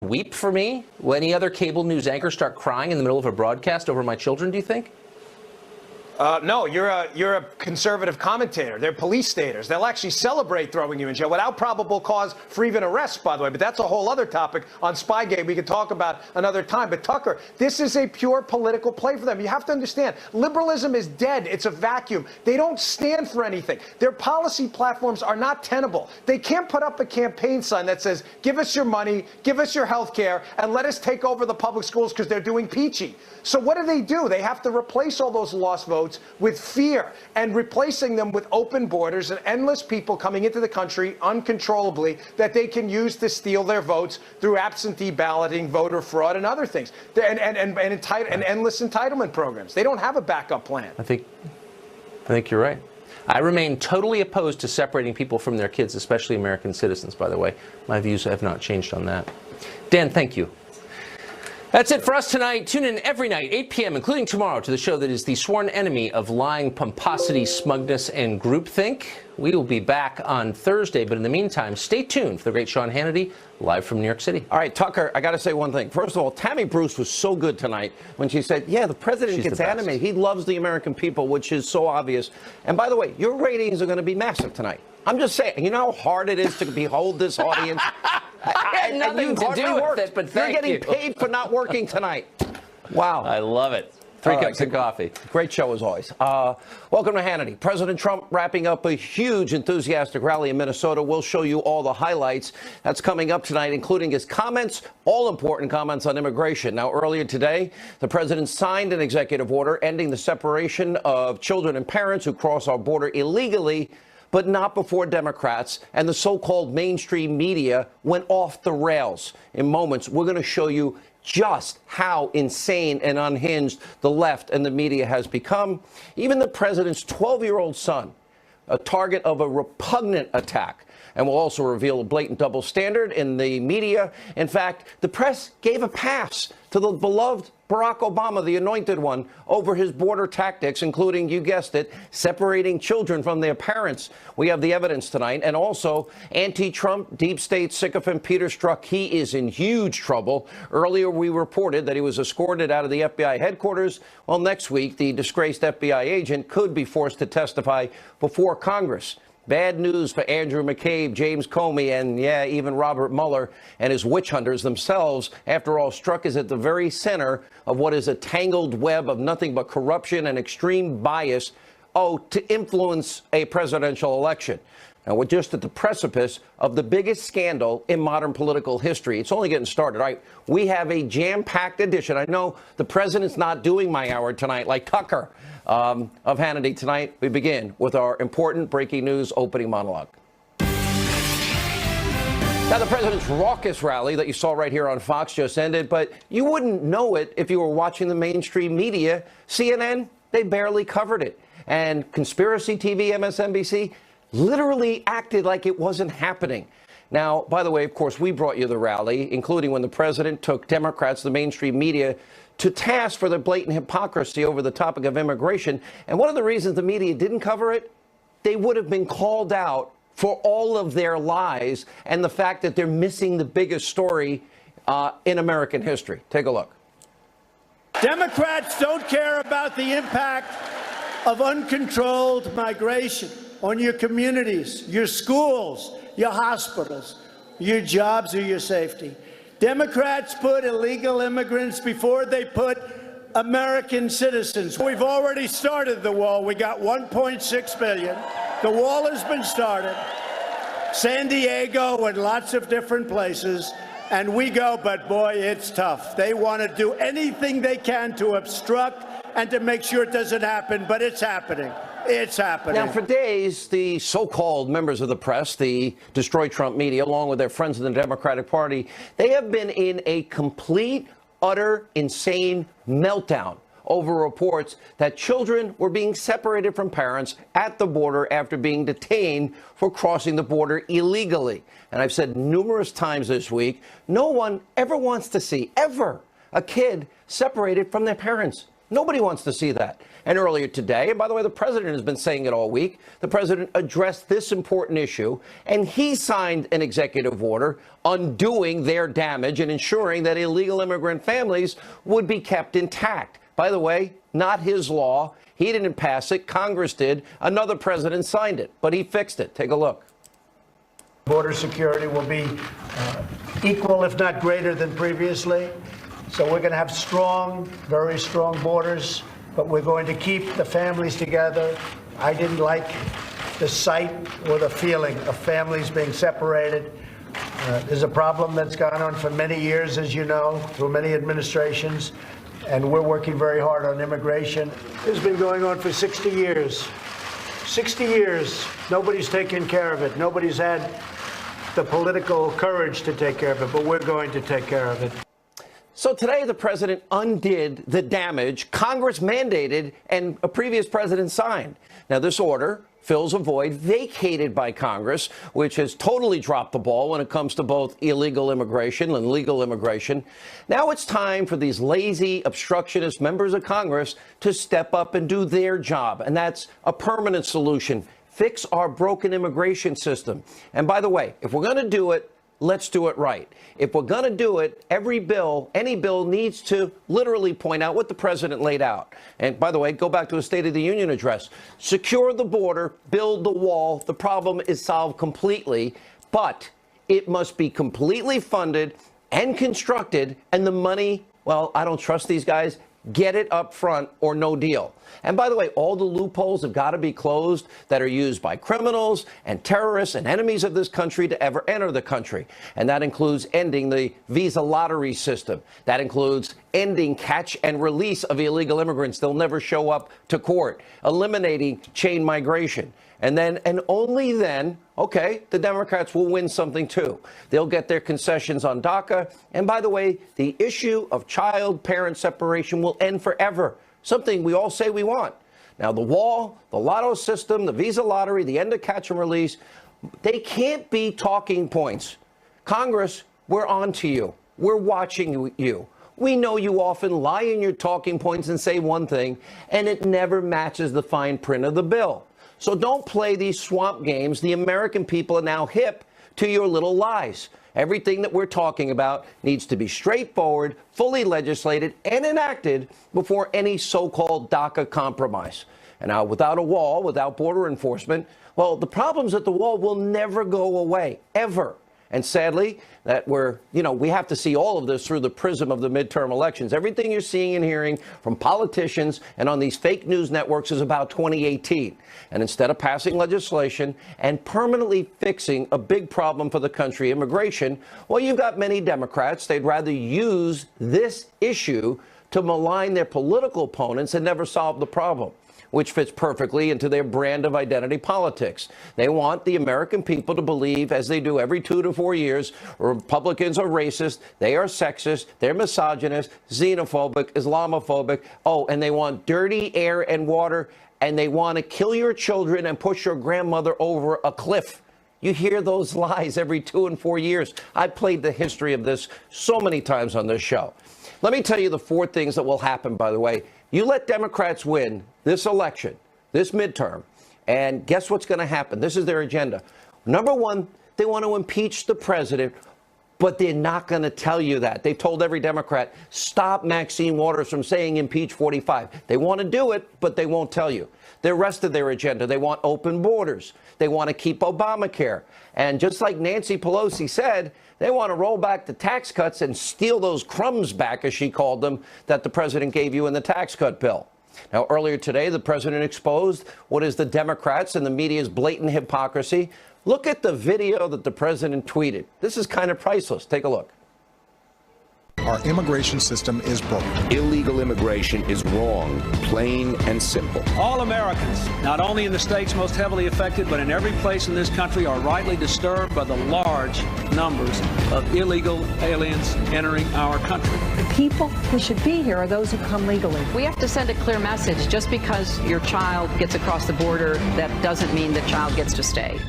weep for me? Will any other cable news anchor start crying in the middle of a broadcast over my children, do you think? No, you're a conservative commentator. They're police staters. They'll actually celebrate throwing you in jail without probable cause for even arrest, by the way. But that's a whole other topic on Spygate we could talk about another time. But Tucker, this is a pure political play for them. You have to understand, liberalism is dead. It's a vacuum. They don't stand for anything. Their policy platforms are not tenable. They can't put up a campaign sign that says, give us your money, give us your health care, and let us take over the public schools because they're doing peachy. So what do? They have to replace all those lost votes with fear and replacing them with open borders and endless people coming into the country uncontrollably that they can use to steal their votes through absentee balloting, voter fraud, and other things, and endless entitlement programs. They don't have a backup plan. I think you're right. I remain totally opposed to separating people from their kids, especially American citizens, by the way. My views have not changed on that. Dan, thank you. That's it for us tonight. Tune in every night, 8 p.m., including tomorrow, to the show that is the sworn enemy of lying, pomposity, smugness, and groupthink. We will be back on Thursday, but in the meantime, stay tuned for the great Sean Hannity, live from New York City. All right, Tucker, I got to say one thing. First of all, Tammy Bruce was so good tonight when she said, yeah, the president gets animated. He loves the American people, which is so obvious. And by the way, your ratings are going to be massive tonight. I'm just saying, you know how hard it is to behold this audience? I had nothing to do with it, but thank you. You're getting paid for not working tonight. Wow. I love it. Three cups of coffee. Great show as always. Welcome to Hannity. President Trump wrapping up a huge enthusiastic rally in Minnesota. We'll show you all the highlights. That's coming up tonight, including his comments, all important comments on immigration. Now, earlier today, the president signed an executive order ending the separation of children and parents who cross our border illegally, but not before Democrats and the so-called mainstream media went off the rails. In moments, we're going to show you just how insane and unhinged the left and the media has become. Even the president's 12-year-old son, a target of a repugnant attack. And we'll also reveal a blatant double standard in the media. In fact, the press gave a pass to the beloved Barack Obama, the anointed one, over his border tactics, including, you guessed it, separating children from their parents. We have the evidence tonight. And also, anti-Trump, deep state sycophant Peter Strzok, he is in huge trouble. Earlier, we reported that he was escorted out of the FBI headquarters. Well, next week, the disgraced FBI agent could be forced to testify before Congress. Bad news for Andrew McCabe, James Comey, and, yeah, even Robert Mueller and his witch hunters themselves. After all, Strzok is at the very center of what is a tangled web of nothing but corruption and extreme bias, to influence a presidential election. Now, we're just at the precipice of the biggest scandal in modern political history. It's only getting started, right? We have a jam-packed edition. I know the president's not doing my hour tonight like Tucker of Hannity tonight. We begin with our important breaking news opening monologue. Now, the president's raucous rally that you saw right here on Fox just ended, but you wouldn't know it if you were watching the mainstream media. CNN, they barely covered it. And conspiracy TV, MSNBC, literally acted like it wasn't happening. Now, by the way, of course, we brought you the rally, including when the president took Democrats, the mainstream media, to task for their blatant hypocrisy over the topic of immigration. And one of the reasons the media didn't cover it, they would have been called out for all of their lies and the fact that they're missing the biggest story in American history. Take a look. Democrats don't care about the impact of uncontrolled migration on your communities, your schools, your hospitals, your jobs, or your safety. Democrats put illegal immigrants before they put American citizens. We've already started the wall. We got 1.6 billion. The wall has been started. San Diego and lots of different places. And we go, but boy, it's tough. They want to do anything they can to obstruct and to make sure it doesn't happen, but it's happening. It's happening. Now, for days, the so-called members of the press, the Destroy Trump media, along with their friends in the Democratic Party, they have been in a complete, utter, insane meltdown over reports that children were being separated from parents at the border after being detained for crossing the border illegally. And I've said numerous times this week, no one ever wants to see, ever, a kid separated from their parents. Nobody wants to see that. And earlier today, and by the way, the president has been saying it all week, the president addressed this important issue, and he signed an executive order undoing their damage and ensuring that illegal immigrant families would be kept intact. By the way, not his law. He didn't pass it. Congress did. Another president signed it, but he fixed it. Take a look. Border security will be equal, if not greater than previously. So we're going to have strong, very strong borders, but we're going to keep the families together. I didn't like the sight or the feeling of families being separated. There's a problem that's gone on for many years, as you know, through many administrations, and we're working very hard on immigration. It's been going on for 60 years. 60 years, nobody's taken care of it. Nobody's had the political courage to take care of it, but we're going to take care of it. So today, the president undid the damage Congress mandated and a previous president signed. Now, this order fills a void vacated by Congress, which has totally dropped the ball when it comes to both illegal immigration and legal immigration. Now it's time for these lazy, obstructionist members of Congress to step up and do their job, and that's a permanent solution. Fix our broken immigration system. And by the way, if we're going to do it, let's do it right. If we're going to do it, every bill, any bill needs to literally point out what the president laid out. And by the way, go back to a State of the Union address. Secure the border, build the wall. The problem is solved completely, but it must be completely funded and constructed. And the money, well, I don't trust these guys. Get it up front or no deal. And by the way, all the loopholes have got to be closed that are used by criminals and terrorists and enemies of this country to ever enter the country. And that includes ending the visa lottery system. That includes ending catch and release of illegal immigrants. They'll never show up to court. Eliminating chain migration. And then, and only then, okay, the Democrats will win something too. They'll get their concessions on DACA. And by the way, the issue of child-parent separation will end forever. Something we all say we want. Now, the wall, the lotto system, the visa lottery, the end of catch and release, they can't be talking points. Congress, we're on to you. We're watching you. We know you often lie in your talking points and say one thing, and it never matches the fine print of the bill. So don't play these swamp games. The American people are now hip to your little lies. Everything that we're talking about needs to be straightforward, fully legislated, and enacted before any so-called DACA compromise. And now, without a wall, without border enforcement, well, the problems at the wall will never go away, ever. And sadly, that we have to see all of this through the prism of the midterm elections. Everything you're seeing and hearing from politicians and on these fake news networks is about 2018. And instead of passing legislation and permanently fixing a big problem for the country, immigration, well, you've got many Democrats. They'd rather use this issue to malign their political opponents and never solve the problem, which fits perfectly into their brand of identity politics. They want the American people to believe, as they do every 2 to 4 years, Republicans are racist, they are sexist, they're misogynist, xenophobic, Islamophobic, and they want dirty air and water, and they want to kill your children and push your grandmother over a cliff. You hear those lies every 2 and 4 years. I've played the history of this so many times on this show. Let me tell you the 4 things that will happen, by the way. You let Democrats win this election, this midterm, and guess what's going to happen? This is their agenda. Number 1, they want to impeach the president, but they're not going to tell you that. They've told every Democrat, stop Maxine Waters from saying impeach 45. They want to do it, but they won't tell you. The rest of their agenda, they want open borders. They want to keep Obamacare. And just like Nancy Pelosi said, they want to roll back the tax cuts and steal those crumbs back, as she called them, that the president gave you in the tax cut bill. Now, earlier today, the president exposed what is the Democrats and the media's blatant hypocrisy. Look at the video that the president tweeted. This is kind of priceless. Take a look. Our immigration system is broken. Illegal immigration is wrong, plain and simple. All Americans, not only in the states most heavily affected, but in every place in this country, are rightly disturbed by the large numbers of illegal aliens entering our country. The people who should be here are those who come legally. We have to send a clear message. Just because your child gets across the border, that doesn't mean the child gets to stay.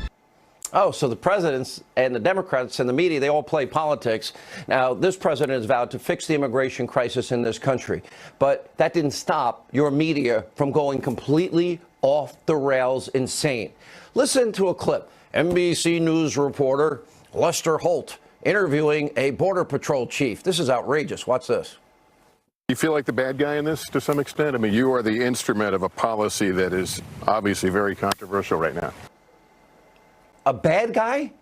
Oh, so the presidents and the Democrats and the media, they all play politics. Now, this president has vowed to fix the immigration crisis in this country. But that didn't stop your media from going completely off the rails insane. Listen to a clip. NBC News reporter Lester Holt interviewing a Border Patrol chief. This is outrageous. Watch this. You feel like the bad guy in this to some extent? I mean, you are the instrument of a policy that is obviously very controversial right now. A bad guy?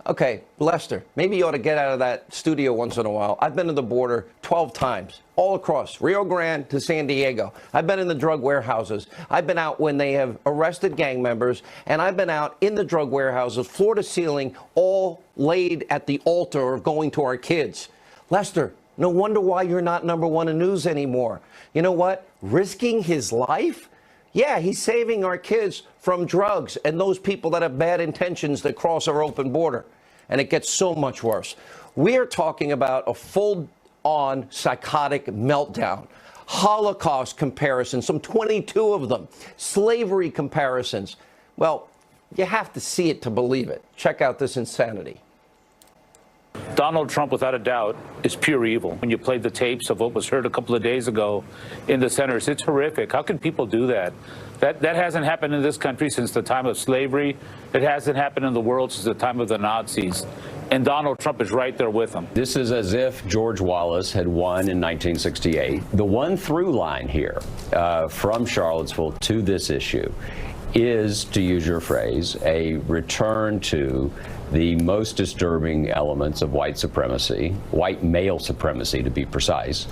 Okay, Lester, maybe you ought to get out of that studio once in a while. I've been to the border 12 times, all across, Rio Grande to San Diego. I've been in the drug warehouses. I've been out when they have arrested gang members, and I've been out in the drug warehouses, floor to ceiling, all laid at the altar of going to our kids. Lester, no wonder why you're not #1 in news anymore. You know what? Risking his life? Yeah, he's saving our kids from drugs and those people that have bad intentions that cross our open border. And it gets so much worse. We are talking about a full-on psychotic meltdown, Holocaust comparisons, some 22 of them, slavery comparisons. Well, you have to see it to believe it. Check out this insanity. Donald Trump, without a doubt, is pure evil. When you played the tapes of what was heard a couple of days ago in the centers, it's horrific. How can people do that? That hasn't happened in this country since the time of slavery. It hasn't happened in the world since the time of the Nazis. And Donald Trump is right there with them. This is as if George Wallace had won in 1968. The one through line here from Charlottesville to this issue is, to use your phrase, a return to the most disturbing elements of white supremacy, white male supremacy to be precise,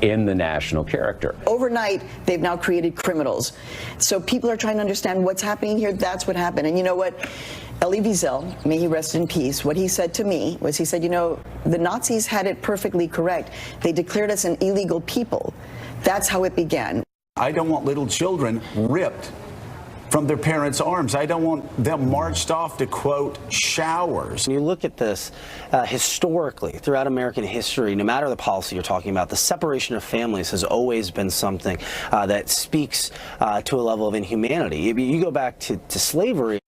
in the national character. Overnight, they've now created criminals. So people are trying to understand what's happening here. That's what happened. And you know what? Elie Wiesel, may he rest in peace, what he said to me was, he said, you know, the Nazis had it perfectly correct. They declared us an illegal people. That's how it began. I don't want little children ripped from their parents' arms. I don't want them marched off to, quote, showers. When you look at this historically, throughout American history, no matter the policy you're talking about, the separation of families has always been something that speaks to a level of inhumanity. You go back to slavery.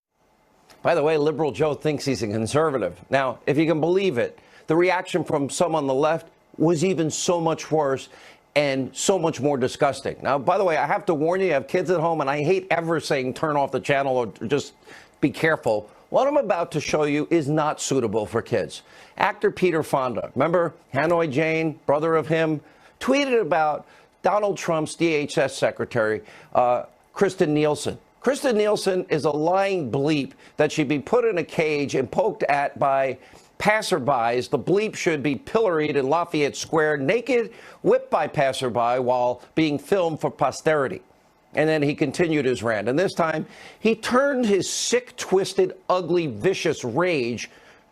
By the way, Liberal Joe thinks he's a conservative. Now, if you can believe it, the reaction from some on the left was even so much worse and so much more disgusting. Now, by the way, I have to warn you have kids at home, and I hate ever saying turn off the channel or just be careful. What I'm about to show you is not suitable for kids. Actor Peter Fonda, remember Hanoi Jane, brother of him, tweeted about Donald Trump's DHS secretary, Kristen Nielsen. Kristen Nielsen is a lying bleep that should be put in a cage and poked at by passerbys. The bleep should be pilloried in Lafayette Square, naked, whipped by passerby while being filmed for posterity. And then he continued his rant. And this time, he turned his sick, twisted, ugly, vicious rage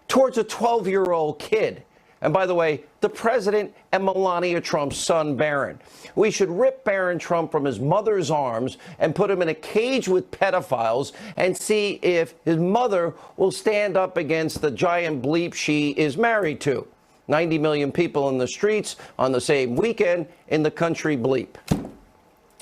towards a 12-year-old kid. And by the way, the president and Melania Trump's son, Barron. We should rip Barron Trump from his mother's arms and put him in a cage with pedophiles and see if his mother will stand up against the giant bleep she is married to. 90 million people in the streets on the same weekend in the country bleep.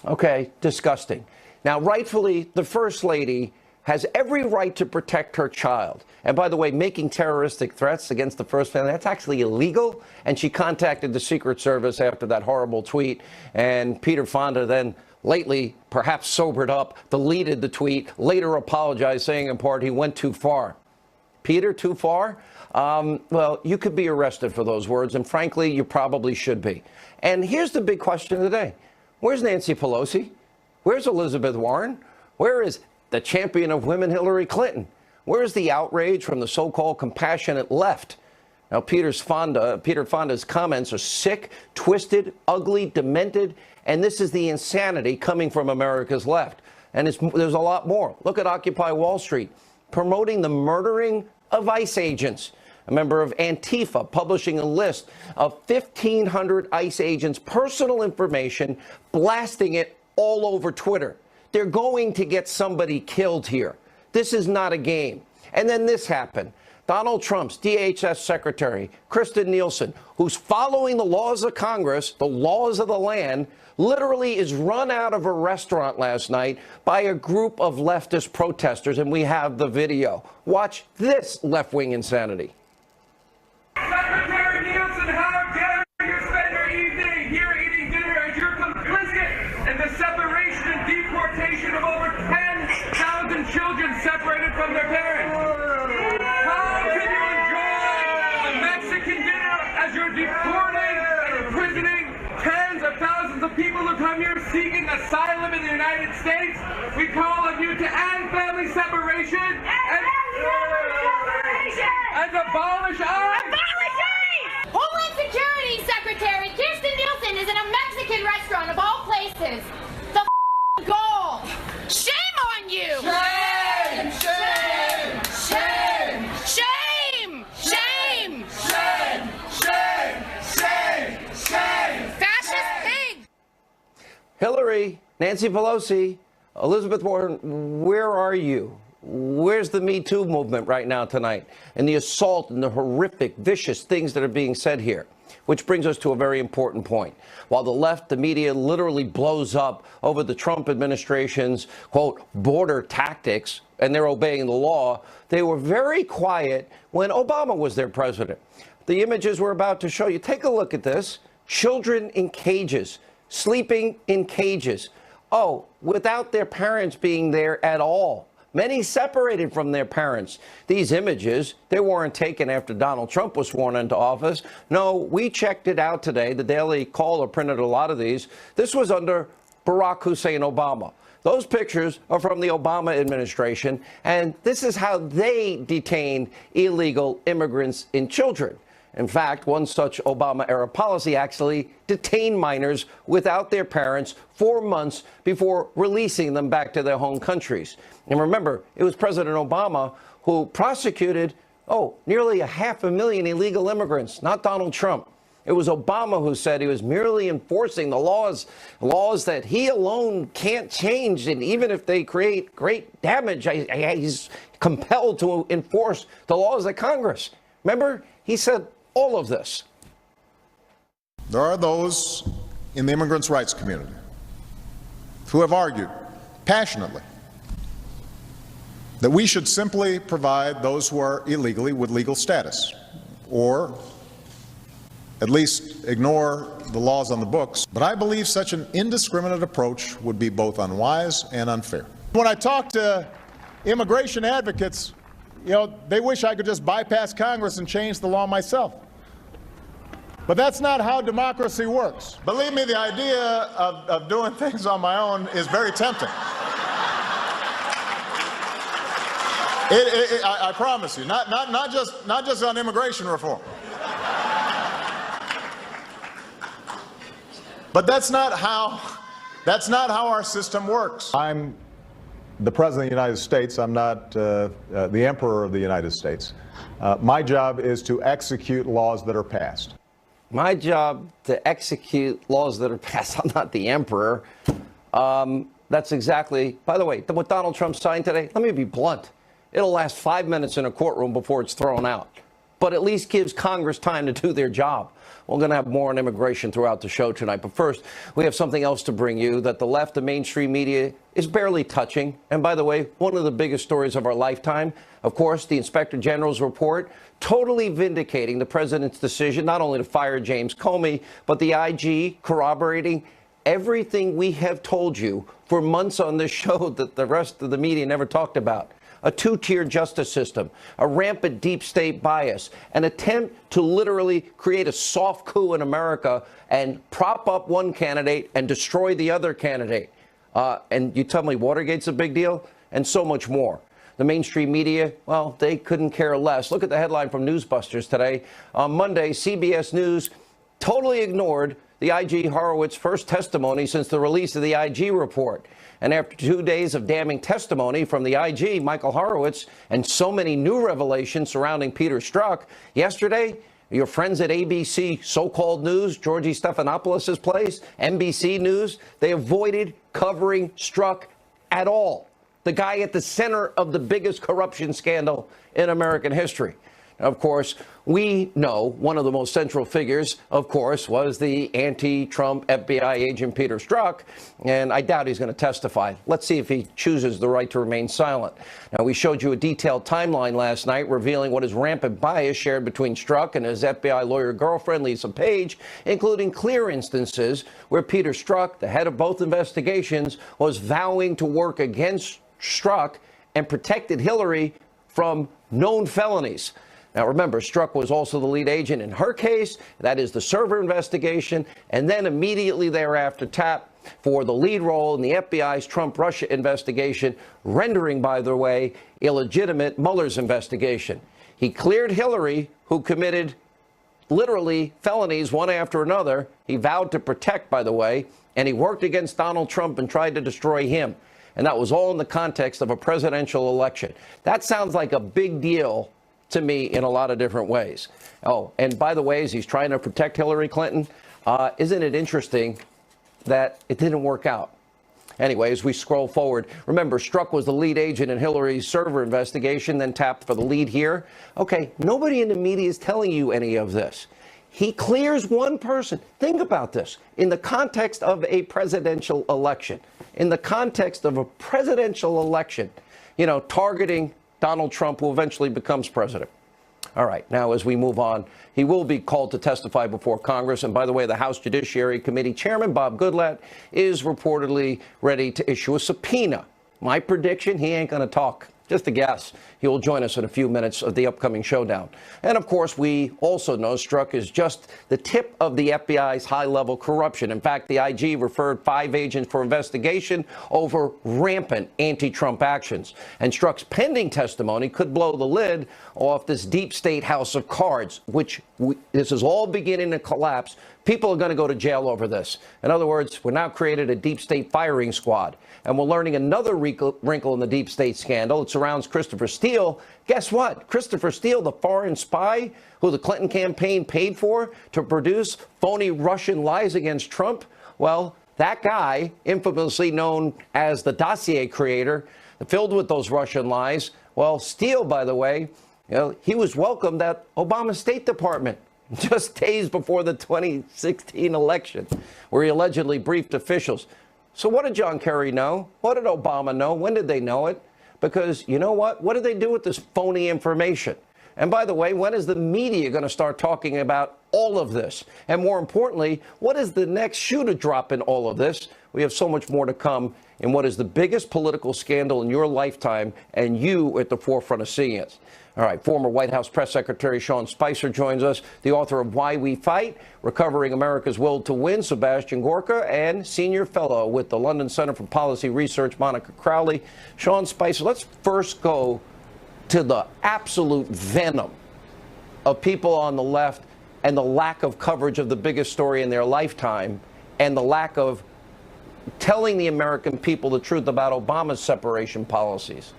Okay, disgusting. Now, rightfully, the First Lady has every right to protect her child. And by the way, making terroristic threats against the First Family, that's actually illegal. And she contacted the Secret Service after that horrible tweet. And Peter Fonda then lately, perhaps sobered up, deleted the tweet, later apologized, saying in part he went too far. Peter, too far? Well, you could be arrested for those words. And frankly, you probably should be. And here's the big question of the day. Where's Nancy Pelosi? Where's Elizabeth Warren? Where is the champion of women, Hillary Clinton? Where's the outrage from the so-called compassionate left? Now, Peter Fonda's comments are sick, twisted, ugly, demented, and this is the insanity coming from America's left. And there's a lot more. Look at Occupy Wall Street, promoting the murdering of ICE agents. A member of Antifa publishing a list of 1,500 ICE agents' personal information, blasting it all over Twitter. They're going to get somebody killed here. This is not a game. And then this happened. Donald Trump's DHS Secretary, Kristen Nielsen, who's following the laws of Congress, the laws of the land, literally is run out of a restaurant last night by a group of leftist protesters, and we have the video. Watch this left-wing insanity. Secretary Nielsen, how dare you spend your evening here eating dinner as you're complicit in the separation and deportation of over 10,000 children separated from their parents? How can you enjoy a Mexican dinner as you're deporting and imprisoning tens of thousands of people who come here seeking asylum in the United States? We call on you to end family separation and abolish ICE. Homeland Security Secretary Kirsten Nielsen is in a Mexican restaurant of all places. The goal. Shame on you. Shame! Shame! Shame! Shame! Shame! Shame! Shame! Shame! Shame! Fascist pig. Hillary, Nancy Pelosi, Elizabeth Warren, where are you? Where's the Me Too movement right now tonight? And the assault and the horrific, vicious things that are being said here. Which brings us to a very important point. While the left, the media literally blows up over the Trump administration's, quote, border tactics, and they're obeying the law, they were very quiet when Obama was their president. The images we're about to show you, take a look at this. Children in cages, sleeping in cages. Oh, without their parents being there at all. Many separated from their parents. These images, they weren't taken after Donald Trump was sworn into office. No, we checked it out today. The Daily Caller printed a lot of these. This was under Barack Hussein Obama. Those pictures are from the Obama administration, and this is how they detained illegal immigrants and children. In fact, one such Obama-era policy actually detained minors without their parents 4 months before releasing them back to their home countries. And remember, it was President Obama who prosecuted, nearly 500,000 illegal immigrants, not Donald Trump. It was Obama who said he was merely enforcing the laws that he alone can't change. And even if they create great damage, he's compelled to enforce the laws of Congress. Remember, he said all of this. There are those in the immigrants' rights community who have argued passionately that we should simply provide those who are illegally with legal status, or at least ignore the laws on the books. But I believe such an indiscriminate approach would be both unwise and unfair. When I talk to immigration advocates, they wish I could just bypass Congress and change the law myself. But that's not how democracy works. Believe me, the idea of doing things on my own is very tempting. I promise you, not just on immigration reform. But that's not how our system works. I'm the President of the United States. I'm not the Emperor of the United States. My job is to execute laws that are passed. My job to execute laws that are passed. I'm not the emperor. That's exactly, by the way, what Donald Trump signed today, let me be blunt. It'll last 5 minutes in a courtroom before it's thrown out. But at least gives Congress time to do their job. We're going to have more on immigration throughout the show tonight. But first, we have something else to bring you that the left, the mainstream media, is barely touching. And by the way, one of the biggest stories of our lifetime, of course, the Inspector General's report, totally vindicating the president's decision not only to fire James Comey, but the IG corroborating everything we have told you for months on this show that the rest of the media never talked about. A two-tier justice system, a rampant deep state bias, an attempt to literally create a soft coup in America and prop up one candidate and destroy the other candidate. And you tell me Watergate's a big deal? And so much more. The mainstream media, well, they couldn't care less. Look at the headline from Newsbusters today. On Monday, CBS News totally ignored the IG Horowitz first testimony since the release of the IG report. And after 2 days of damning testimony from the IG, Michael Horowitz, and so many new revelations surrounding Peter Strzok, yesterday, your friends at ABC so-called news, Georgie Stephanopoulos' place, NBC News, they avoided covering Strzok at all. The guy at the center of the biggest corruption scandal in American history. Of course, we know one of the most central figures, of course, was the anti-Trump FBI agent Peter Strzok, and I doubt he's going to testify. Let's see if he chooses the right to remain silent. Now, we showed you a detailed timeline last night revealing what is rampant bias shared between Strzok and his FBI lawyer girlfriend, Lisa Page, including clear instances where Peter Strzok, the head of both investigations, was vowing to work against Strzok and protected Hillary from known felonies. Now, remember, Strzok was also the lead agent in her case. That is the server investigation. And then immediately thereafter tapped for the lead role in the FBI's Trump-Russia investigation, rendering, by the way, illegitimate Mueller's investigation. He cleared Hillary, who committed literally felonies one after another. He vowed to protect, by the way, and he worked against Donald Trump and tried to destroy him. And that was all in the context of a presidential election. That sounds like a big deal to me in a lot of different ways. Oh, and by the way, as he's trying to protect Hillary Clinton, isn't it interesting that it didn't work out? Anyway, as we scroll forward, remember, Strzok was the lead agent in Hillary's server investigation, then tapped for the lead here. Okay, nobody in the media is telling you any of this. He clears one person. Think about this. In the context of a presidential election, you know, targeting Donald Trump, who eventually becomes president. All right, now as we move on, he will be called to testify before Congress. And by the way, the House Judiciary Committee Chairman Bob Goodlatte is reportedly ready to issue a subpoena. My prediction, he ain't going to talk. Just a guess. He will join us in a few minutes of the upcoming showdown. And of course, we also know Strzok is just the tip of the FBI's high-level corruption. In fact, the IG referred 5 agents for investigation over rampant anti-Trump actions. And Strzok's pending testimony could blow the lid off this deep state house of cards, which this is all beginning to collapse. People are going to go to jail over this. In other words, we're now created a deep state firing squad. And we're learning another wrinkle in the deep state scandal. It surrounds Christopher Steele. Guess what? Christopher Steele, the foreign spy who the Clinton campaign paid for to produce phony Russian lies against Trump. Well, that guy, infamously known as the dossier creator, filled with those Russian lies. Well, Steele, by the way, you know, he was welcomed at Obama's State Department just days before the 2016 election, where he allegedly briefed officials. So what did John Kerry know? What did Obama know? When did they know it? Because you know what? What did they do with this phony information? And by the way, when is the media going to start talking about all of this? And more importantly, what is the next shoe to drop in all of this? We have so much more to come in what is the biggest political scandal in your lifetime, and you at the forefront of seeing it. All right, former White House Press Secretary Sean Spicer joins us, the author of Why We Fight, Recovering America's Will to Win, Sebastian Gorka, and senior fellow with the London Center for Policy Research, Monica Crowley. Sean Spicer, let's first go to the absolute venom of people on the left and the lack of coverage of the biggest story in their lifetime and the lack of telling the American people the truth about Obama's separation policies.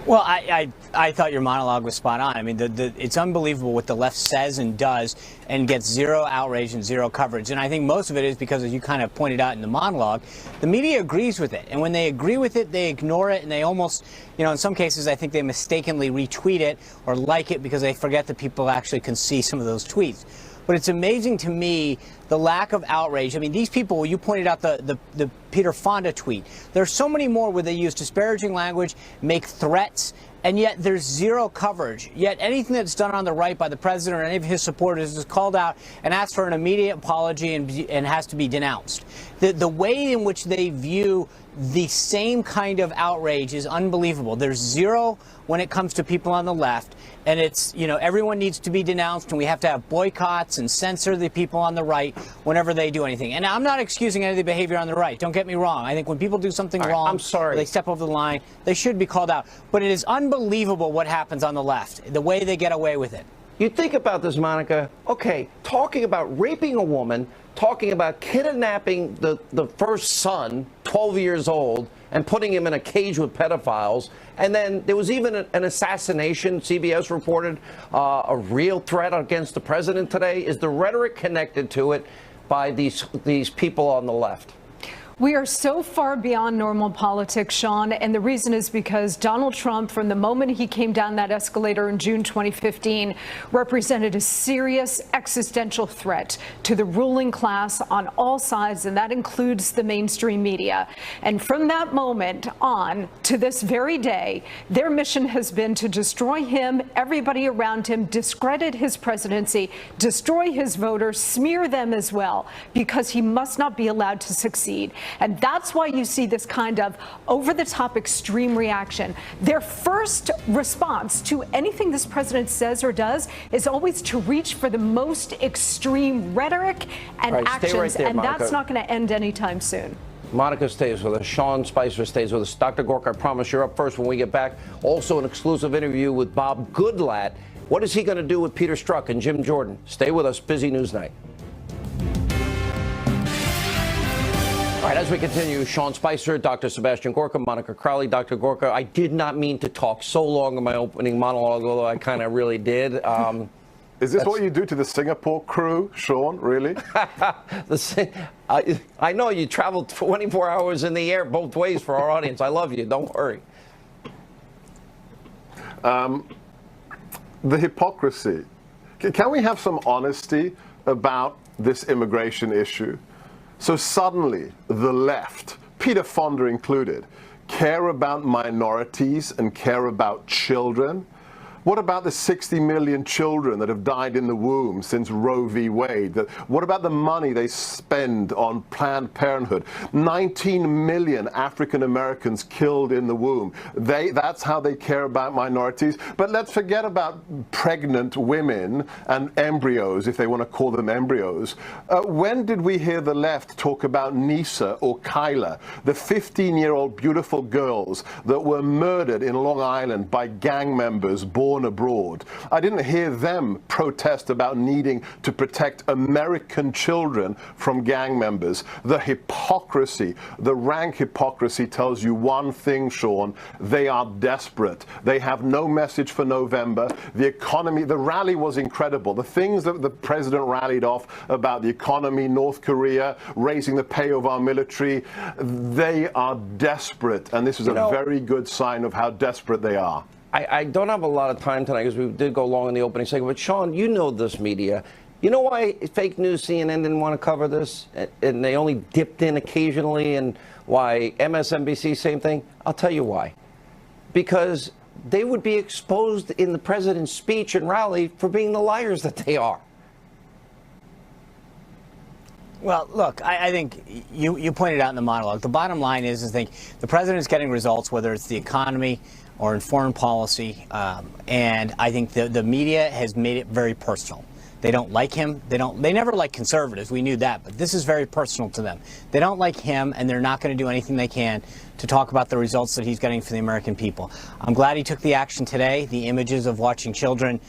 Well, I thought your monologue was spot on. I mean, it's unbelievable what the left says and does and gets zero outrage and zero coverage. And I think most of it is because, as you kind of pointed out in the monologue, the media agrees with it. And when they agree with it, they ignore it. And they almost, you know, in some cases, I think they mistakenly retweet it or like it because they forget that people actually can see some of those tweets. But it's amazing to me the lack of outrage. I mean, these people, you pointed out the Peter Fonda tweet. There's so many more where they use disparaging language, make threats, and yet there's zero coverage. Yet anything that's done on the right by the president or any of his supporters is called out and asked for an immediate apology and has to be denounced. The way in which they view the same kind of outrage is unbelievable. There's zero when it comes to people on the left. And it's, you know, everyone needs to be denounced, and we have to have boycotts and censor the people on the right whenever they do anything. And I'm not excusing any of the behavior on the right. Don't get me wrong. I think when people do something wrong, I'm sorry, they step over the line, they should be called out. But it is unbelievable what happens on the left, the way they get away with it. You think about this, Monica. Okay, talking about raping a woman, talking about kidnapping the first son, 12 years old, and putting him in a cage with pedophiles. And then there was even an assassination, CBS reported, a real threat against the president today. Is the rhetoric connected to it by these people on the left? We are so far beyond normal politics, Sean, and the reason is because Donald Trump, from the moment he came down that escalator in June 2015, represented a serious existential threat to the ruling class on all sides, and that includes the mainstream media. And from that moment on to this very day, their mission has been to destroy him, everybody around him, discredit his presidency, destroy his voters, smear them as well, because he must not be allowed to succeed. And that's why you see this kind of over-the-top extreme reaction. Their first response to anything this president says or does is always to reach for the most extreme rhetoric and actions, right there, and Monica. that's not going to end anytime soon. Monica stays with us. Sean Spicer stays with us. Dr. Gorka, I promise you're up first when we get back. Also an exclusive interview with Bob Goodlatte. What is he going to do with Peter Strzok and Jim Jordan? Stay with us. Busy news night. All right, as we continue, Sean Spicer, Dr. Sebastian Gorka, Monica Crowley. Dr. Gorka, I did not mean to talk so long in my opening monologue, although I kind of really did. Is this what you do to the Singapore crew, Sean? Really? I know you traveled 24 hours in the air both ways for our audience. I love you. Don't worry. The hypocrisy. Can we have some honesty about this immigration issue? So suddenly, the left, Peter Fonda included, care about minorities and care about children? What about the 60 million children that have died in the womb since Roe v. Wade? What about the money they spend on Planned Parenthood? 19 million African Americans killed in the womb. That's how they care about minorities. But let's forget about pregnant women and embryos, if they want to call them embryos. When did we hear the left talk about Nisa or Kyla, the 15-year-old beautiful girls that were murdered in Long Island by gang members born abroad? I didn't hear them protest about needing to protect American children from gang members. The hypocrisy, the rank hypocrisy tells you one thing, Sean. They are desperate. They have no message for November. The economy, the rally was incredible. The things that the president rallied off about the economy, North Korea, raising the pay of our military, they are desperate. And this is a very good sign of how desperate they are. I don't have a lot of time tonight because we did go long in the opening segment. But Sean, you know this media. You know why fake news CNN didn't want to cover this? And they only dipped in occasionally, and why MSNBC, same thing? I'll tell you why. Because they would be exposed in the president's speech and rally for being the liars that they are. Well, look, I think you pointed out in the monologue. The bottom line is, I think the president's getting results, whether it's the economy or in foreign policy, and I think the media has made it very personal. They don't like him. They never like conservatives. We knew that, but this is very personal to them. They don't like him, and they're not going to do anything they can to talk about the results that he's getting for the American people. I'm glad he took the action today. The images of watching children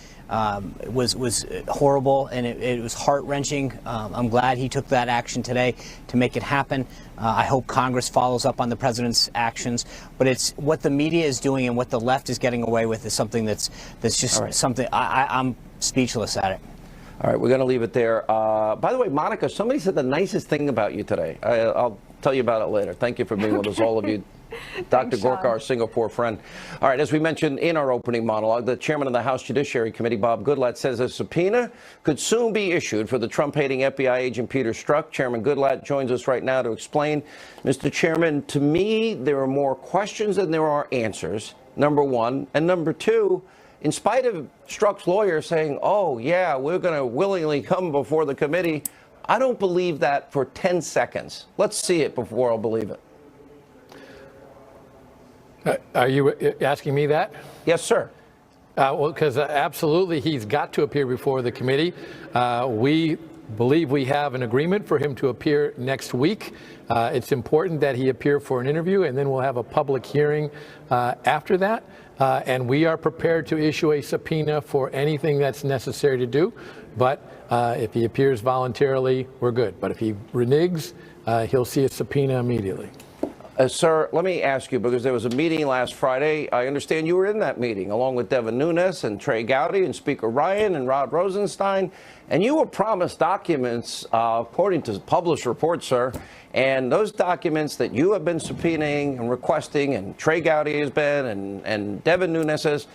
was horrible, and it was heart-wrenching. I'm glad he took that action today to make it happen. I hope Congress follows up on the president's actions. But it's what the media is doing and what the left is getting away with is something that's just something I'm speechless at it. All right, we're going to leave it there. By the way, Monica, somebody said the nicest thing about you today. I'll tell you about it later. Thank you for being with us, all of you. Dr. Gorka, our Singapore friend. All right, as we mentioned in our opening monologue, the chairman of the House Judiciary Committee, Bob Goodlatte, says a subpoena could soon be issued for the Trump-hating FBI agent Peter Strzok. Chairman Goodlatte joins us right now to explain. Mr. Chairman, to me, there are more questions than there are answers, number one. And number two, in spite of Strzok's lawyer saying, oh, yeah, we're going to willingly come before the committee, I don't believe that for 10 seconds. Let's see it before I'll believe it. Are you asking me that? Yes, sir. Well, because absolutely he's got to appear before the committee. We believe we have an agreement for him to appear next week. It's important that he appear for an interview, and then we'll have a public hearing after that. And we are prepared to issue a subpoena for anything that's necessary to do. But if he appears voluntarily, we're good. But if he reneges, he'll see a subpoena immediately. Sir, let me ask you, because there was a meeting last Friday. I understand you were in that meeting, along with Devin Nunes and Trey Gowdy and Speaker Ryan and Rod Rosenstein, and you were promised documents, according to published reports, sir, and those documents that you have been subpoenaing and requesting, and Trey Gowdy has been, and Devin Nunes has,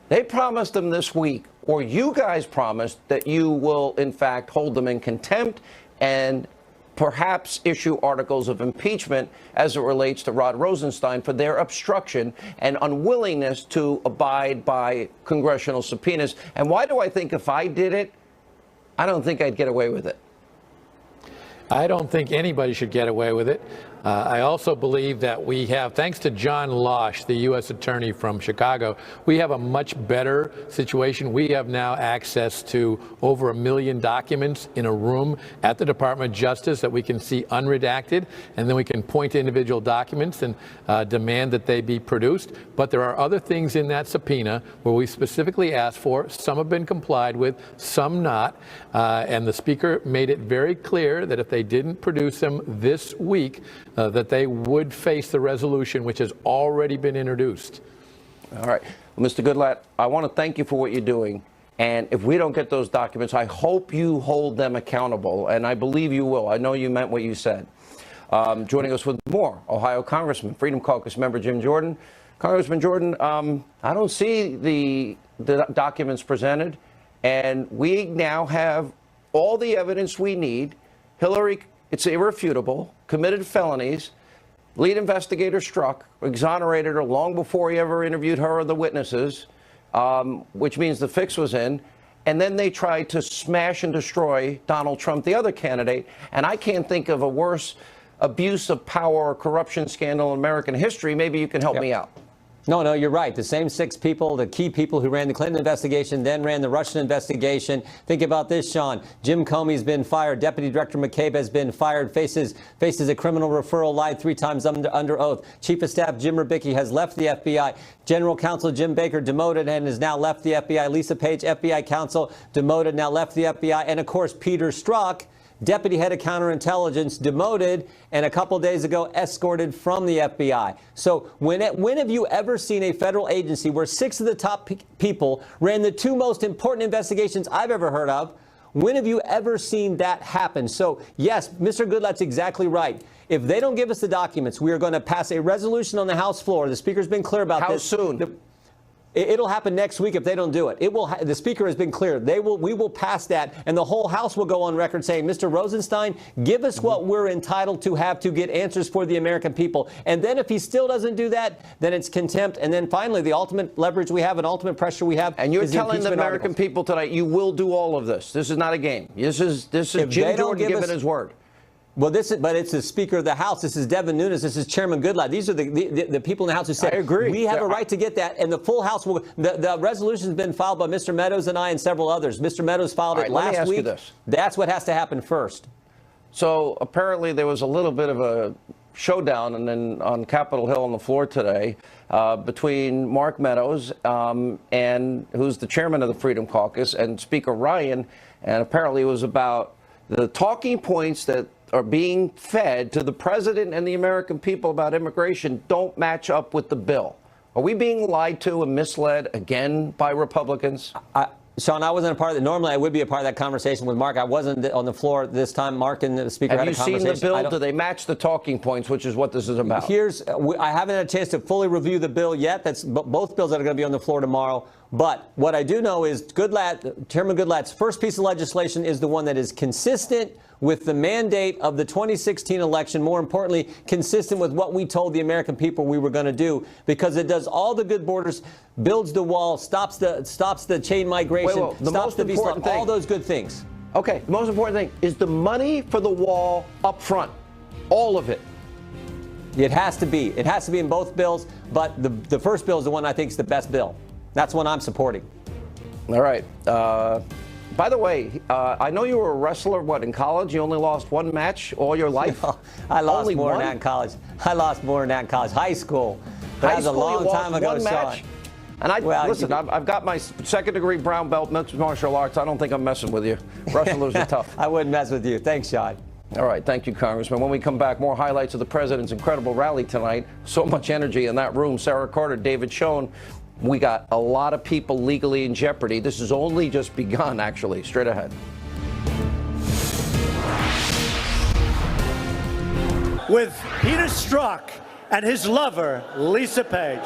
they promised them this week, or you guys promised that you will, in fact, hold them in contempt and perhaps issue articles of impeachment as it relates to Rod Rosenstein for their obstruction and unwillingness to abide by congressional subpoenas. And why do I think if I did it, I don't think I'd get away with it? I don't think anybody should get away with it. I also believe that we have, thanks to John Losh, the U.S. attorney from Chicago, we have a much better situation. We have now access to over 1 million documents in a room at the Department of Justice that we can see unredacted, and then we can point to individual documents and demand that they be produced. But there are other things in that subpoena where we specifically asked for. Some have been complied with, some not. And the Speaker made it very clear that if they didn't produce them this week, that they would face the resolution which has already been introduced. All right. Well, Mr. Goodlatte, I want to thank you for what you're doing. And if we don't get those documents, I hope you hold them accountable. And I believe you will. I know you meant what you said. Joining us with more, Ohio Congressman, Freedom Caucus member Jim Jordan. Congressman Jordan, I don't see the documents presented. And we now have all the evidence we need. Hillary, it's irrefutable, committed felonies. Lead investigator Strzok exonerated her long before he ever interviewed her or the witnesses, which means the fix was in. And then they tried to smash and destroy Donald Trump, the other candidate. And I can't think of a worse abuse of power or corruption scandal in American history. Maybe you can help me out. No, you're right. The same 6 people, the key people who ran the Clinton investigation, then ran the Russian investigation. Think about this, Sean. Jim Comey's been fired. Deputy Director McCabe has been fired, faces a criminal referral, lied 3 times under oath. Chief of Staff Jim Rubicki has left the FBI. General Counsel Jim Baker demoted and has now left the FBI. Lisa Page, FBI counsel, demoted, now left the FBI. And, of course, Peter Strzok, Deputy Head of Counterintelligence, demoted, and a couple days ago escorted from the FBI. So when have you ever seen a federal agency where 6 of the top people ran the 2 most important investigations I've ever heard of? When have you ever seen that happen? So, yes, Mr. Goodlatte's exactly right. If they don't give us the documents, we are going to pass a resolution on the House floor. The Speaker's been clear about this. How soon? It'll happen next week if they don't do it. The Speaker has been clear. We will pass that, and the whole House will go on record saying, Mr. Rosenstein, give us what we're entitled to have to get answers for the American people. And then if he still doesn't do that, then it's contempt. And then finally, the ultimate leverage we have and ultimate pressure we have. And you're telling the American people tonight you will do all of this. This is not a game. This is Jim Jordan giving his word. Well, but it's the Speaker of the House. This is Devin Nunes. This is Chairman Goodlatte. These are the people in the House who said, I agree. We have a right to get that. And the full House will. The resolution has been filed by Mr. Meadows and I and several others. Mr. Meadows filed it last week. That's what has to happen first. So apparently there was a little bit of a showdown and then on Capitol Hill on the floor today between Mark Meadows and who's the chairman of the Freedom Caucus and Speaker Ryan. And apparently it was about the talking points that are being fed to the president and the American people about immigration don't match up with the bill. Are we being lied to and misled again by Republicans? Sean, I wasn't a part of it. Normally, I would be a part of that conversation with Mark. I wasn't on the floor this time. Mark and the Speaker had a conversation. Have you seen the bill? Do they match the talking points, which is what this is about? I haven't had a chance to fully review the bill yet. That's both bills that are going to be on the floor tomorrow. But what I do know is Chairman Goodlatte's first piece of legislation is the one that is consistent with the mandate of the 2016 election, more importantly, consistent with what we told the American people we were going to do, because it does all the good borders, builds the wall, stops the chain migration, stops the visa, all those good things. Okay, the most important thing is the money for the wall up front, all of it. It has to be. It has to be in both bills, but the first bill is the one I think is the best bill. That's one I'm supporting. All right. By the way, I know you were a wrestler, in college? You only lost 1 match all your life? No, I lost more than that in college. I lost more than that in college. High school. That was a long time ago, Sean. And I've got my 2nd-degree brown belt, mixed martial arts. I don't think I'm messing with you. Wrestlers are tough. I wouldn't mess with you. Thanks, Sean. All right, thank you, Congressman. When we come back, more highlights of the president's incredible rally tonight. So much energy in that room. Sarah Carter, David Schoen. We got a lot of people legally in jeopardy. This has only just begun, actually. Straight ahead. With Peter Strzok and his lover, Lisa Page.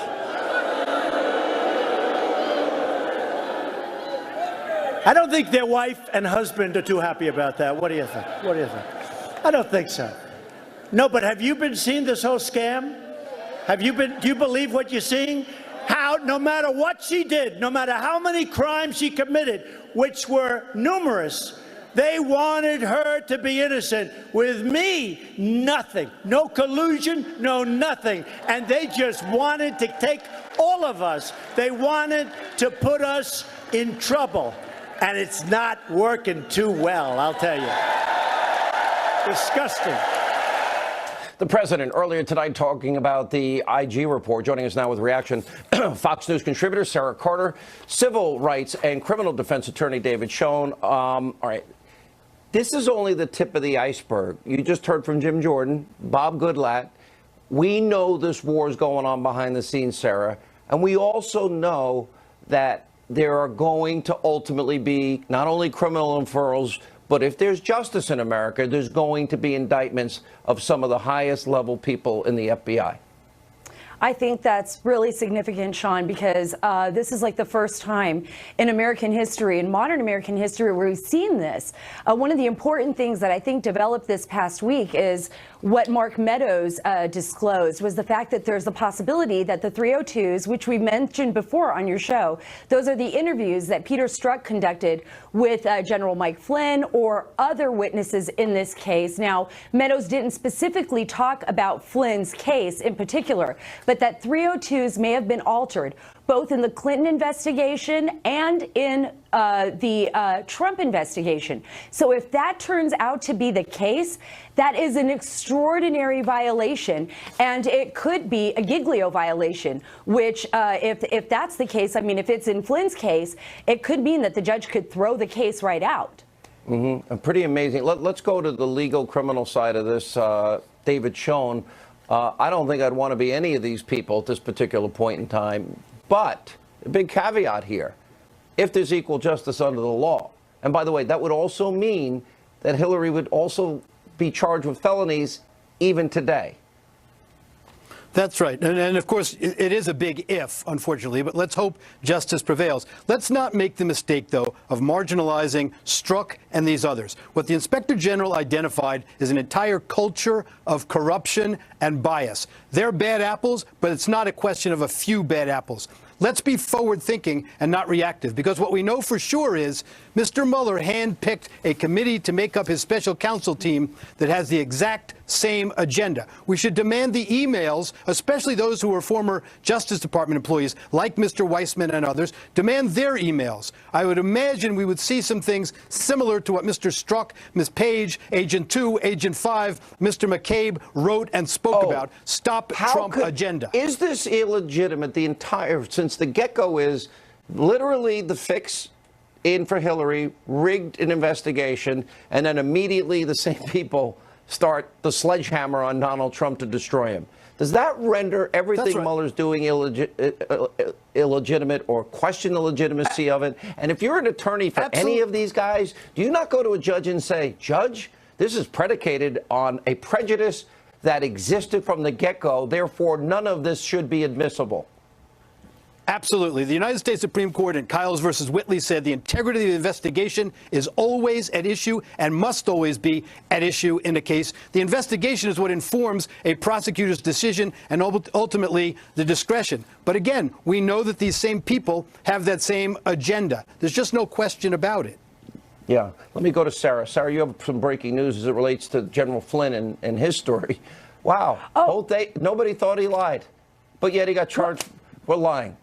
I don't think their wife and husband are too happy about that. What do you think? What do you think? I don't think so. No, but have you been seeing this whole scam? Do you believe what you're seeing? How, no matter what she did, no matter how many crimes she committed, which were numerous, they wanted her to be innocent. With me, nothing. No collusion, no nothing. And they just wanted to take all of us. They wanted to put us in trouble. And it's not working too well, I'll tell you. Disgusting. The president earlier tonight talking about the IG report. Joining us now with reaction, Fox News contributor Sarah Carter, civil rights and criminal defense attorney David Schoen. All right. This is only the tip of the iceberg. You just heard from Jim Jordan, Bob Goodlatte. We know this war is going on behind the scenes, Sarah. And we also know that there are going to ultimately be not only criminal referrals, but if there's justice in America, there's going to be indictments of some of the highest level people in the FBI. I think that's really significant, Sean, because this is like the first time in American history, in modern American history, where we've seen this. One of the important things that I think developed this past week is what Mark Meadows disclosed was the fact that there's a possibility that the 302s, which we mentioned before on your show, those are the interviews that Peter Strzok conducted with General Mike Flynn or other witnesses in this case. Now, Meadows didn't specifically talk about Flynn's case in particular, but that 302s may have been altered, both in the Clinton investigation and in the Trump investigation. So if that turns out to be the case, that is an extraordinary violation, and it could be a Giglio violation, which if that's the case, I mean, if it's in Flynn's case, it could mean that the judge could throw the case right out. Pretty amazing. Let's go to the legal criminal side of this, David Schoen. I don't think I'd want to be any of these people at this particular point in time. But a big caveat here, if there's equal justice under the law. And by the way, that would also mean that Hillary would also be charged with felonies even today. That's right. And of course, it is a big if, unfortunately, but let's hope justice prevails. Let's not make the mistake, though, of marginalizing Strzok and these others. What the Inspector General identified is an entire culture of corruption and bias. They're bad apples, but it's not a question of a few bad apples. Let's be forward-thinking and not reactive, because what we know for sure is Mr. Mueller handpicked a committee to make up his special counsel team that has the exact same agenda. We should demand the emails, especially those who are former Justice Department employees, like Mr. Weissman and others, demand their emails. I would imagine we would see some things similar to what Mr. Strzok, Ms. Page, Agent 2, Agent 5, Mr. McCabe wrote and spoke about. Stop Trump agenda. Is this illegitimate? The entire, since the get-go is literally the fix in for Hillary, rigged an investigation, and then immediately the same people start the sledgehammer on Donald Trump to destroy him. Does that render everything Mueller's doing illegitimate or question the legitimacy of it? And if you're an attorney for any of these guys, do you not go to a judge and say, Judge, this is predicated on a prejudice that existed from the get-go, therefore none of this should be admissible? Absolutely. The United States Supreme Court in Kiles versus Whitley said the integrity of the investigation is always at issue and must always be at issue in a case. The investigation is what informs a prosecutor's decision and ultimately the discretion. But again, we know that these same people have that same agenda. There's just no question about it. Yeah. Let me go to Sarah. Sarah, you have some breaking news as it relates to General Flynn and his story. Wow. Nobody thought he lied, but yet he got charged with lying.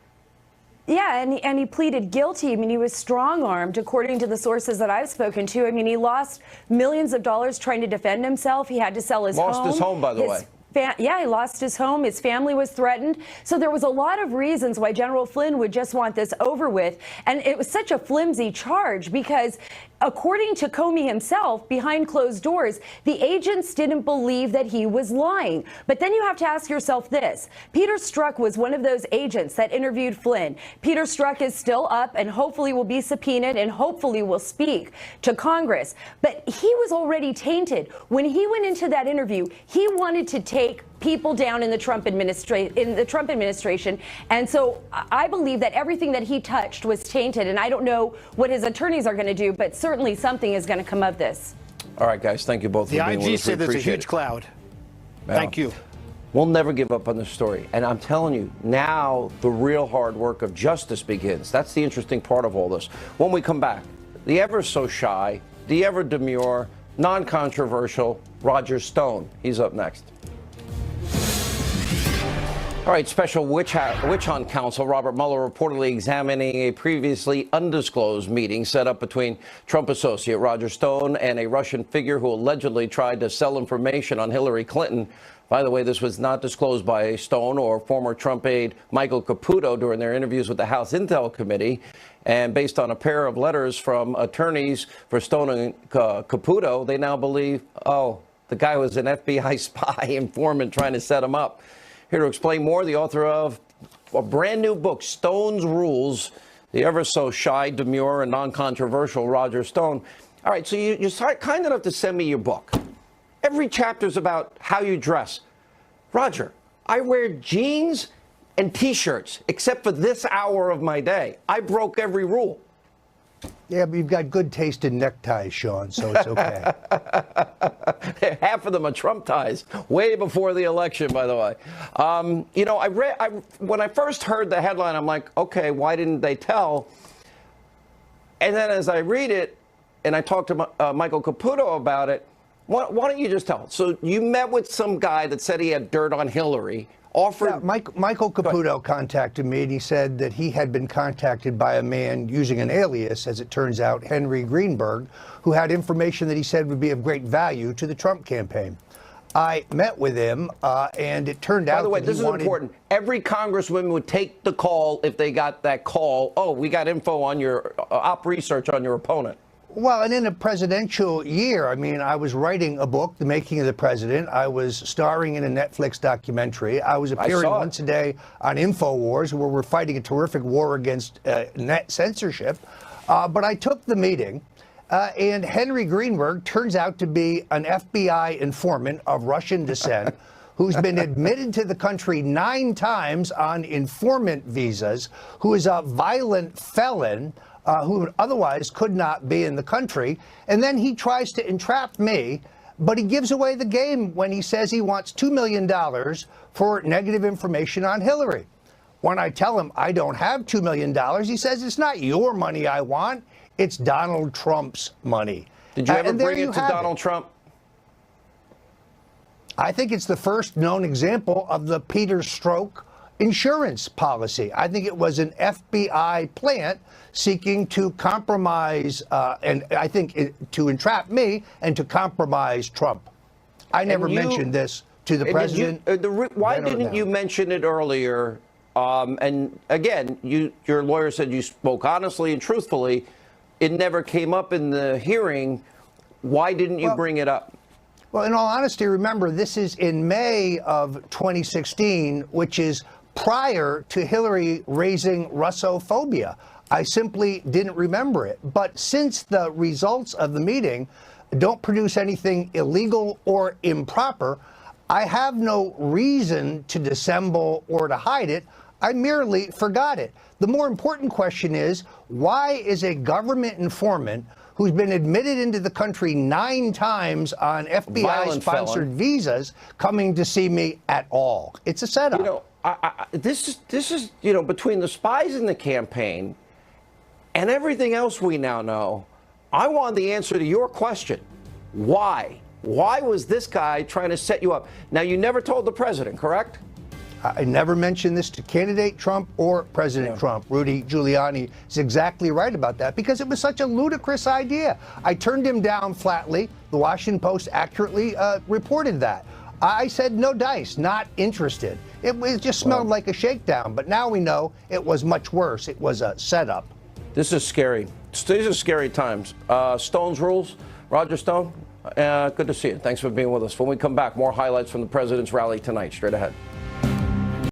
Yeah, and he pleaded guilty. I mean, he was strong-armed, according to the sources that I've spoken to. I mean, he lost millions of dollars trying to defend himself. He had to sell his home. Lost his home, by the way. Yeah, he lost his home. His family was threatened. So there was a lot of reasons why General Flynn would just want this over with. And it was such a flimsy charge because according to Comey himself, behind closed doors, the agents didn't believe that he was lying. But then you have to ask yourself this. Peter Strzok was one of those agents that interviewed Flynn. Peter Strzok is still up and hopefully will be subpoenaed and hopefully will speak to Congress. But he was already tainted. When he went into that interview, he wanted to take people down in the Trump administration. And so I believe that everything that he touched was tainted. And I don't know what his attorneys are going to do, but certainly something is going to come of this. All right, guys, thank you both for being with us. The IG said there's a huge it. cloud. Well, thank you. We'll never give up on this story. And I'm telling you, now the real hard work of justice begins. That's the interesting part of all this. When we come back, the ever so shy, the ever demure, non-controversial Roger Stone. He's up next. All right, special witch hunt counsel Robert Mueller reportedly examining a previously undisclosed meeting set up between Trump associate Roger Stone and a Russian figure who allegedly tried to sell information on Hillary Clinton. By the way, this was not disclosed by Stone or former Trump aide Michael Caputo during their interviews with the House Intel Committee. And based on a pair of letters from attorneys for Stone and Caputo, they now believe, oh, the guy was an FBI spy informant trying to set him up. Here to explain more, the author of a brand new book, Stone's Rules, the ever so shy, demure, and non-controversial Roger Stone. All right, so you're kind enough to send me your book. Every chapter is about how you dress. Roger, I wear jeans and T-shirts, except for this hour of my day. I broke every rule. Yeah, but you've got good taste in neckties, Sean, so it's okay. Half of them are Trump ties, way before the election, by the way. You know, when I first heard the headline, I'm like, okay, why didn't they tell? And then as I read it, and I talked to Michael Caputo about it, why don't you just tell? So you met with some guy that said he had dirt on Hillary. Yeah, Michael Caputo contacted me, and he said that he had been contacted by a man using an alias, as it turns out, Henry Greenberg, who had information that he said would be of great value to the Trump campaign. I met with him, and it turned out. By the way, this is important. Every congresswoman would take the call if they got that call. Oh, we got info on your op research on your opponent. Well, and in a presidential year, I mean, I was writing a book, The Making of the President. I was starring in a Netflix documentary. I was appearing once a day on InfoWars, where we're fighting a terrific war against net censorship. But I took the meeting, and Henry Greenberg turns out to be an FBI informant of Russian descent who's been admitted to the country 9 times on informant visas, who is a violent felon, who otherwise could not be in the country. And then he tries to entrap me, but he gives away the game when he says he wants $2 million for negative information on Hillary. When I tell him I don't have $2 million, he says it's not your money I want, it's Donald Trump's money. Did you ever bring it to Donald Trump? I think it's the first known example of the Peter Strzok insurance policy. I think it was an FBI plant seeking to compromise, and I think to entrap me and to compromise Trump. I never mentioned this to the president. Why didn't you mention it earlier? And again, your lawyer said you spoke honestly and truthfully. It never came up in the hearing. Why didn't you bring it up? Well, in all honesty, remember, this is in May of 2016, which is prior to Hillary raising Russophobia. I simply didn't remember it. But since the results of the meeting don't produce anything illegal or improper, I have no reason to dissemble or to hide it. I merely forgot it. The more important question is, why is a government informant who's been admitted into the country 9 times on FBI-sponsored visas coming to see me at all? It's a setup. You know, this is, you know, between the spies in the campaign and everything else we now know, I want the answer to your question. Why? Why was this guy trying to set you up? Now, you never told the president, correct? I never mentioned this to candidate Trump or President Trump. Rudy Giuliani is exactly right about that because it was such a ludicrous idea. I turned him down flatly. The Washington Post accurately reported that. I said no dice, not interested. It just smelled like a shakedown, but now we know it was much worse. It was a setup. This is scary. these are scary times. Stone's rules. Roger Stone, good to see you. Thanks for being with us. When we come back, more highlights from the president's rally tonight. Straight ahead.